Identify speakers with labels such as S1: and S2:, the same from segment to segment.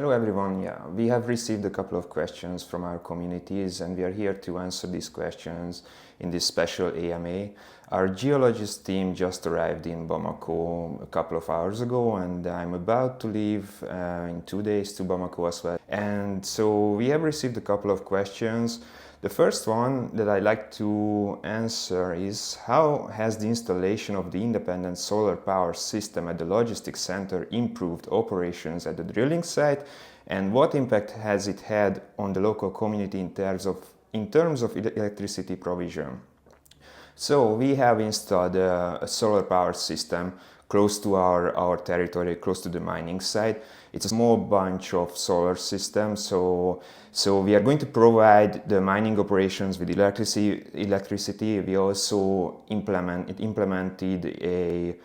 S1: Hello everyone, we have received a couple of questions from our communities and we are here to answer these questions in this special AMA. Our geologist team just arrived in Bamako a couple of hours ago and I'm about to leave in 2 days to Bamako as well. And so we have received a couple of questions. The first one that I'd like to answer is: how has the installation of the independent solar power system at the logistics center improved operations at the drilling site, and what impact has it had on the local community in terms of electricity provision? So we have installed a solar power system close to our territory, close to the mining site. It's a small bunch of solar systems, so we are going to provide the mining operations with electricity. We also implemented a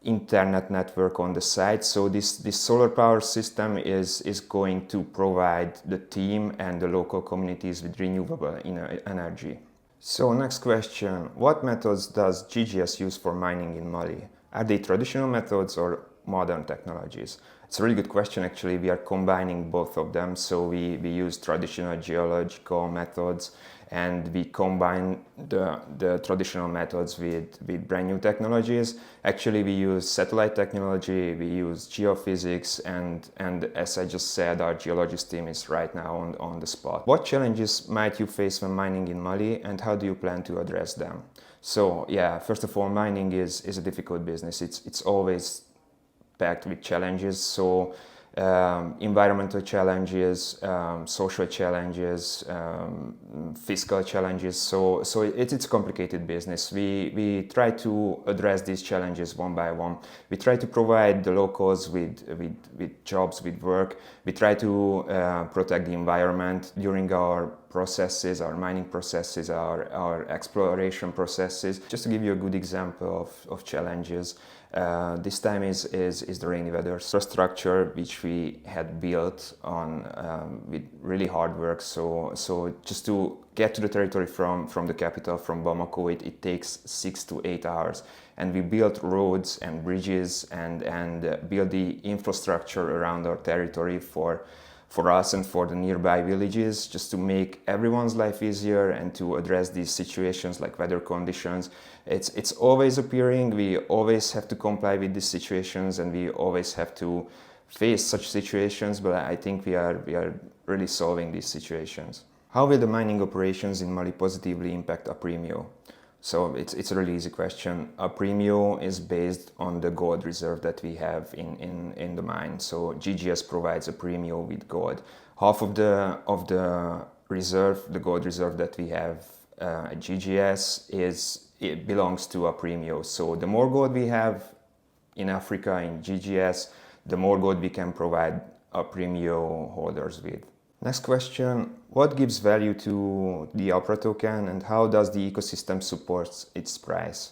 S1: internet network on the site. So this solar power system is going to provide the team and the local communities with renewable energy. So next question: what methods does GGS use for mining in Mali? Are they traditional methods or modern technologies? It's a really good question. Actually, we are combining both of them. So we use traditional geological methods and we combine the traditional methods with brand new technologies. Actually, we use satellite technology, we use geophysics, and as I just said, our geologist team is right now on the spot. What challenges might you face when mining in Mali, and how do you plan to address them? So first of all, mining is a difficult business. It's always packed with challenges. So environmental challenges, social challenges, fiscal challenges. So it's a complicated business. We try to address these challenges one by one. We try to provide the locals with jobs, with work. We try to protect the environment during our processes, our mining processes, our exploration processes. Just to give you a good example of challenges, this time is the rainy weather. Infrastructure which we had built on with really hard work. So just to get to the territory from the capital, from Bamako, it takes 6 to 8 hours. And we built roads and bridges and built the infrastructure around our territory for us and for the nearby villages, just to make everyone's life easier and to address these situations like weather conditions. It's always appearing. We always have to comply with these situations and we always have to face such situations, but I think we are really solving these situations. How will the mining operations in Mali positively impact Apremio? So it's a really easy question. Apremio is based on the gold reserve that we have in the mine. So GGS provides Apremio with gold. Half of the reserve, the gold reserve that we have at GGS, it belongs to Apremio. So the more gold we have in Africa, in GGS, the more gold we can provide Apremio holders with. Next question: what gives value to the APRA token and how does the ecosystem support its price?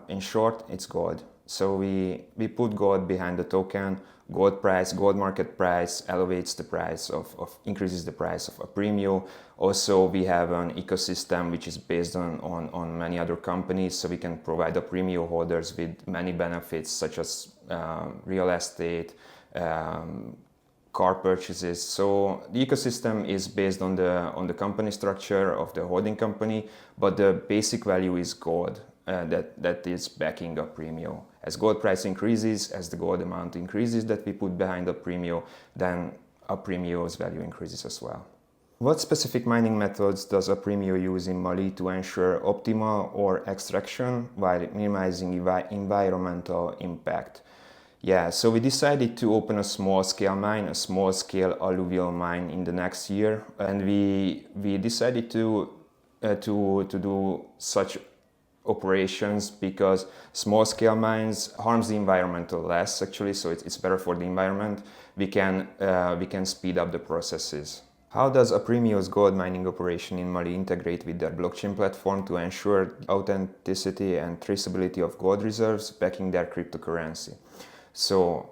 S1: In short, it's gold. So we put gold behind the token. Gold price, gold market price elevates the price increases the price of Apremio. Also, we have an ecosystem which is based on many other companies, so we can provide Apremio holders with many benefits such as real estate, car purchases. So the ecosystem is based on the company structure of the holding company, but the basic value is gold that is backing Apremio. As gold price increases, as the gold amount increases that we put behind Apremio, then Apremio's value increases as well. What specific mining methods does Apremio use in Mali to ensure optimal ore extraction while minimizing environmental impact? So we decided to open a small-scale mine, a small-scale alluvial mine in the next year, and we decided to do such operations because small-scale mines harms the environment less, actually, so it's better for the environment. We can speed up the processes. How does Apremio's gold mining operation in Mali integrate with their blockchain platform to ensure authenticity and traceability of gold reserves backing their cryptocurrency? So,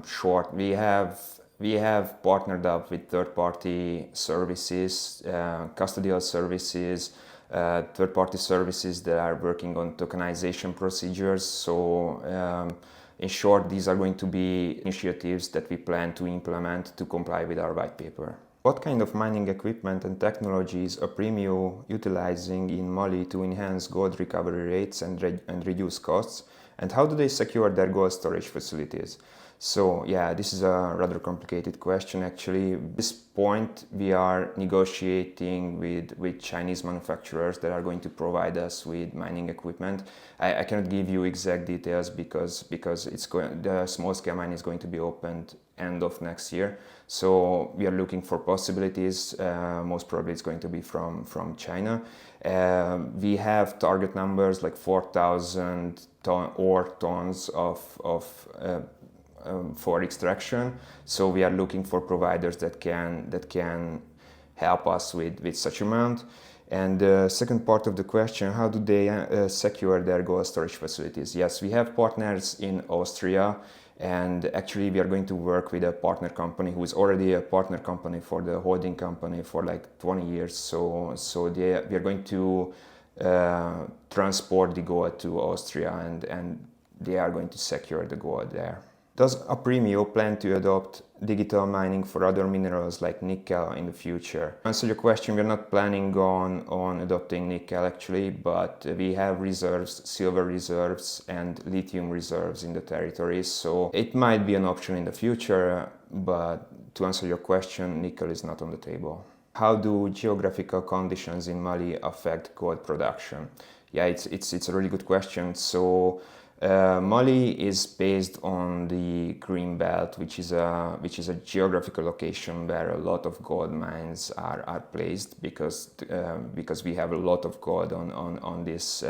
S1: short, we have partnered up with third-party services, custodial services, third-party services that are working on tokenization procedures. So in short, these are going to be initiatives that we plan to implement to comply with our white paper. What kind of mining equipment and technologies are Premio utilizing in Mali to enhance gold recovery rates and reduce costs? And how do they secure their gold storage facilities? So yeah, this is a rather complicated question actually. At this point, we are negotiating with Chinese manufacturers that are going to provide us with mining equipment. I cannot give you exact details because the small scale mine is going to be opened end of next year. So we are looking for possibilities. Most probably it's going to be from China. We have target numbers like 4,000 tons for extraction. So we are looking for providers that can help us with such amount. And the second part of the question, how do they secure their gold storage facilities? Yes, we have partners in Austria, and actually we are going to work with a partner company who is already a partner company for the holding company for like 20 years. So we are going to transport the gold to Austria, and they are going to secure the gold there. Does Apremio plan to adopt digital mining for other minerals like nickel in the future? To answer your question, we're not planning on adopting nickel actually, but we have reserves, silver reserves and lithium reserves in the territories, so it might be an option in the future, but to answer your question, nickel is not on the table. How do geographical conditions in Mali affect gold production? Yeah, it's a really good question. So Mali is based on the Green Belt, which is a geographical location where a lot of gold mines are placed because we have a lot of gold on this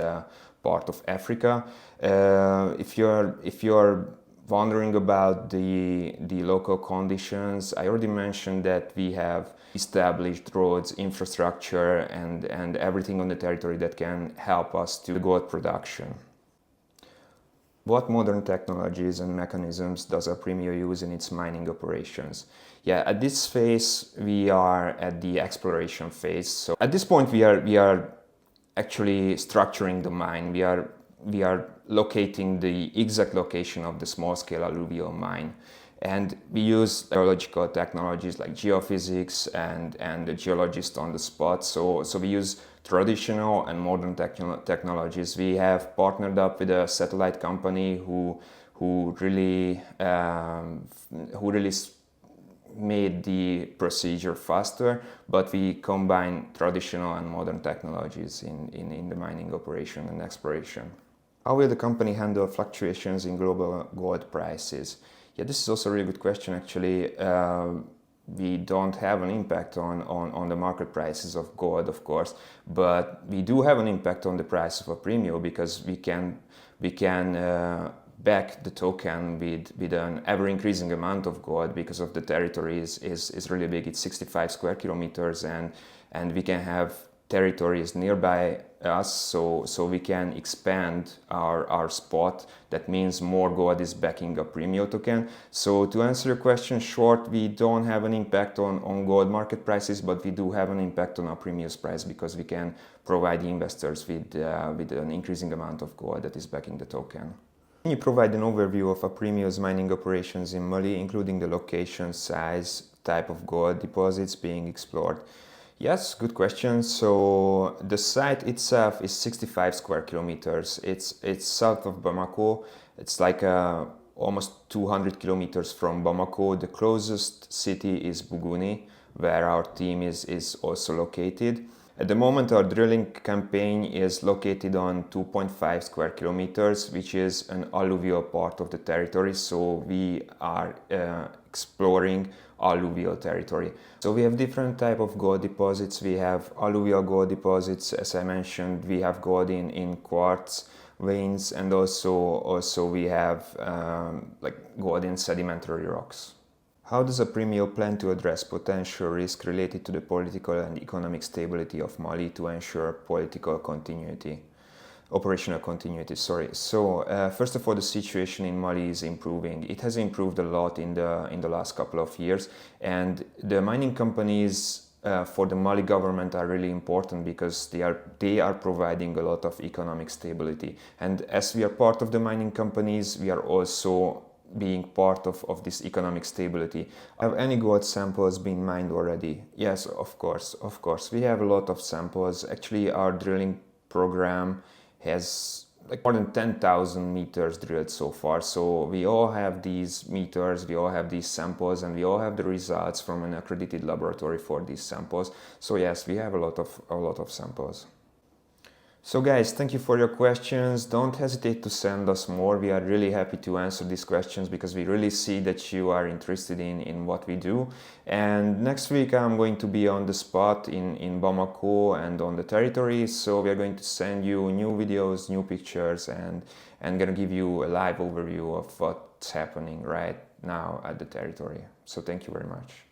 S1: part of Africa. If you're wondering about the local conditions, I already mentioned that we have established roads, infrastructure, and everything on the territory that can help us to gold production. What modern technologies and mechanisms does Apremio use in its mining operations? Yeah, at this phase we are at the exploration phase. So at this point we are actually structuring the mine. We are locating the exact location of the small-scale alluvial mine. And we use geological technologies like geophysics and the geologist on the spot. So we use traditional and modern technologies. We have partnered up with a satellite company who really made the procedure faster, but we combine traditional and modern technologies in the mining operation and exploration. How will the company handle fluctuations in global gold prices? Yeah, this is also a really good question actually. We don't have an impact on the market prices of gold, of course, but we do have an impact on the price of Apremio because we can back the token with an ever increasing amount of gold because of the territory is really big. It's 65 square kilometers, and we can have territories nearby us, so we can expand our spot. That means more gold is backing Apremio token. So to answer your question short, we don't have an impact on gold market prices, but we do have an impact on Apremio's price because we can provide the investors with an increasing amount of gold that is backing the token. Can you provide an overview of Apremio's mining operations in Mali, including the location, size, type of gold deposits being explored? Yes, good question. So the site itself is 65 square kilometers. It's south of Bamako. It's like almost 200 kilometers from Bamako. The closest city is Bougouni, where our team is also located. At the moment, our drilling campaign is located on 2.5 square kilometers, which is an alluvial part of the territory. So we are exploring alluvial territory. So we have different type of gold deposits. We have alluvial gold deposits, as I mentioned. We have gold in quartz veins, and also we have like gold in sedimentary rocks. How does Apremio plan to address potential risk related to the political and economic stability of Mali to ensure operational continuity? So first of all, the situation in Mali is improving. It has improved a lot in the last couple of years, and the mining companies for the Mali government are really important because they are providing a lot of economic stability. And as we are part of the mining companies, we are also being part of this economic stability. Have any gold samples been mined already? Yes, of course. We have a lot of samples. Actually, our drilling program has like more than 10,000 meters drilled so far. So we all have these meters, we all have these samples, and we all have the results from an accredited laboratory for these samples. So yes, we have a lot of samples. So guys, thank you for your questions. Don't hesitate to send us more. We are really happy to answer these questions because we really see that you are interested in what we do. And next week I'm going to be on the spot in Bamako and on the territory. So we are going to send you new videos, new pictures, and gonna give you a live overview of what's happening right now at the territory. So thank you very much.